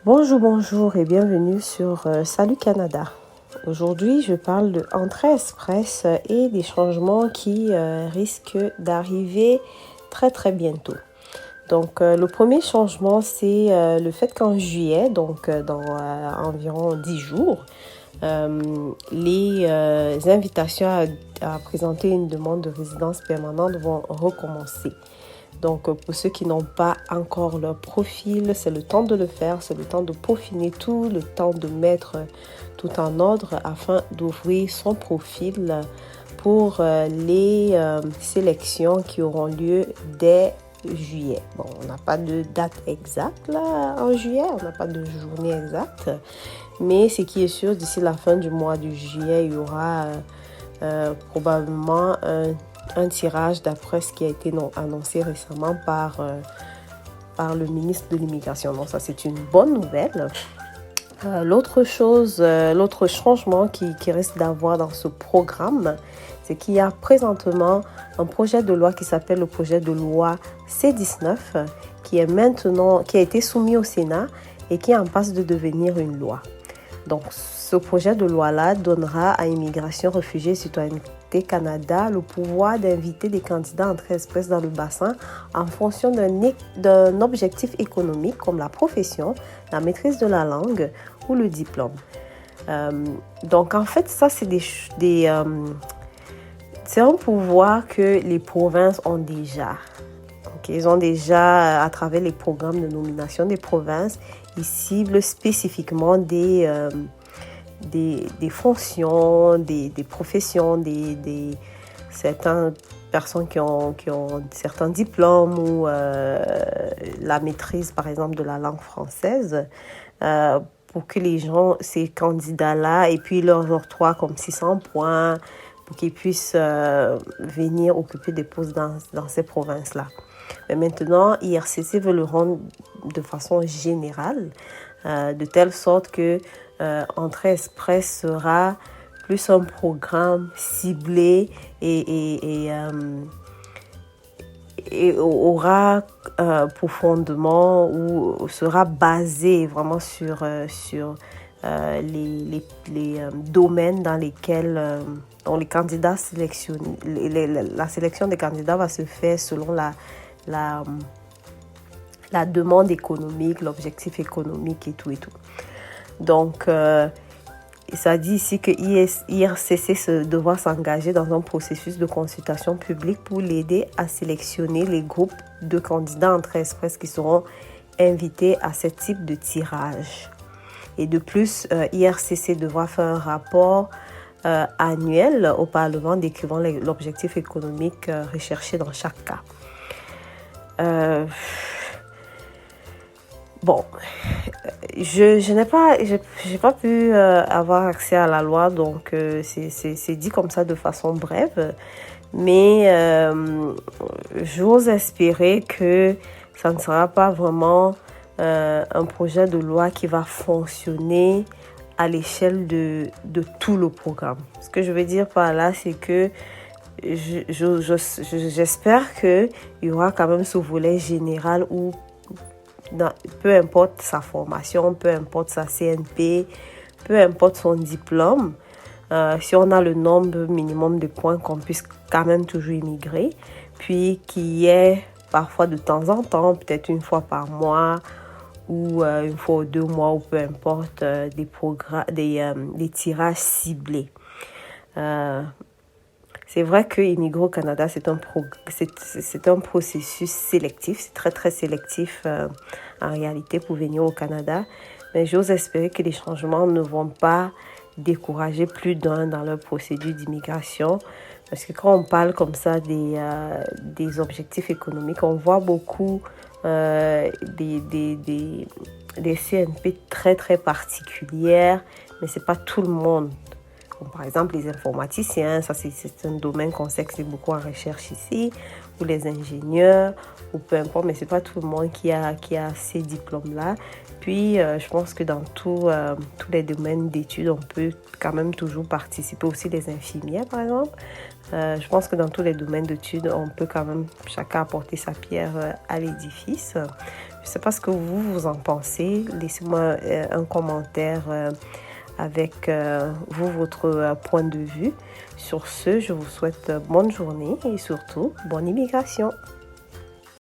Bonjour, bonjour et bienvenue sur Salut Canada. Aujourd'hui, je parle de Entrée Express et des changements qui risquent d'arriver très très bientôt. Donc, le premier changement, c'est le fait qu'en juillet, donc dans environ 10 jours, les invitations à présenter une demande de résidence permanente vont recommencer. Donc, pour ceux qui n'ont pas encore leur profil, c'est le temps de le faire, c'est le temps de peaufiner tout, le temps de mettre tout en ordre afin d'ouvrir son profil pour les sélections qui auront lieu dès juillet. Bon, on n'a pas de date exacte là en juillet, on n'a pas de journée exacte, mais ce qui est sûr, d'ici la fin du mois de juillet, il y aura probablement un tirage d'après ce qui a été annoncé récemment par le ministre de l'Immigration. Donc ça, c'est une bonne nouvelle. L'autre changement qui risque d'avoir dans ce programme, c'est qu'il y a présentement un projet de loi qui s'appelle le projet de loi C-19 qui a été soumis au Sénat et qui est en passe de devenir une loi. Donc, ce projet de loi-là donnera à Immigration, Réfugiés et Citoyenneté Canada le pouvoir d'inviter des candidats entrée express dans le bassin en fonction d'un objectif économique comme la profession, la maîtrise de la langue ou le diplôme. Donc, en fait, ça, c'est c'est un pouvoir que les provinces ont déjà. Ils ont déjà, à travers les programmes de nomination des provinces, ils ciblent spécifiquement des fonctions, des professions, certaines personnes qui ont certains diplômes ou la maîtrise, par exemple, de la langue française, pour que les gens, ces candidats-là, et puis leur octroient comme 600 points pour qu'ils puissent venir occuper des postes dans ces provinces-là. Mais maintenant, IRCC veut le rendre de façon générale, de telle sorte que Entrée Express sera plus un programme ciblé et aura pour fondement ou sera basé vraiment sur les domaines dans lesquels dont les candidats sélectionnent. La sélection des candidats va se faire selon la demande économique, l'objectif économique et tout. Donc, ça dit ici que IRCC devra s'engager dans un processus de consultation publique pour l'aider à sélectionner les groupes de candidats entrée express qui seront invités à ce type de tirage. Et de plus, IRCC devra faire un rapport annuel au Parlement décrivant l'objectif économique recherché dans chaque cas. Bon, je n'ai pas pu avoir accès à la loi, donc c'est dit comme ça de façon brève, mais j'ose espérer que ça ne sera pas vraiment un projet de loi qui va fonctionner à l'échelle de tout le programme. Ce que je veux dire par là, c'est que j'espère qu'il y aura quand même ce volet général où peu importe sa formation, peu importe sa CNP, peu importe son diplôme, si on a le nombre minimum de points, qu'on puisse quand même toujours immigrer, puis qu'il y ait parfois de temps en temps, peut-être une fois par mois ou une fois ou 2 mois, ou peu importe, des tirages ciblés. C'est vrai que immigrer au Canada, c'est un processus sélectif, c'est très très sélectif en réalité pour venir au Canada, mais j'ose espérer que les changements ne vont pas décourager plus d'un dans leur procédure d'immigration, parce que quand on parle comme ça des objectifs économiques, on voit beaucoup des CNP très très particulières, mais c'est pas tout le monde. Comme par exemple les informaticiens, ça c'est un domaine qu'on sait que c'est beaucoup en recherche ici, ou les ingénieurs, ou peu importe, mais c'est pas tout le monde qui a ces diplômes-là. Puis je pense que dans tous les domaines d'études, on peut quand même toujours participer, aussi les infirmières par exemple. Je pense que dans tous les domaines d'études, on peut quand même chacun apporter sa pierre à l'édifice. Je ne sais pas ce que vous en pensez. Laissez-moi un commentaire avec votre point de vue. Sur ce, je vous souhaite bonne journée et surtout bonne immigration.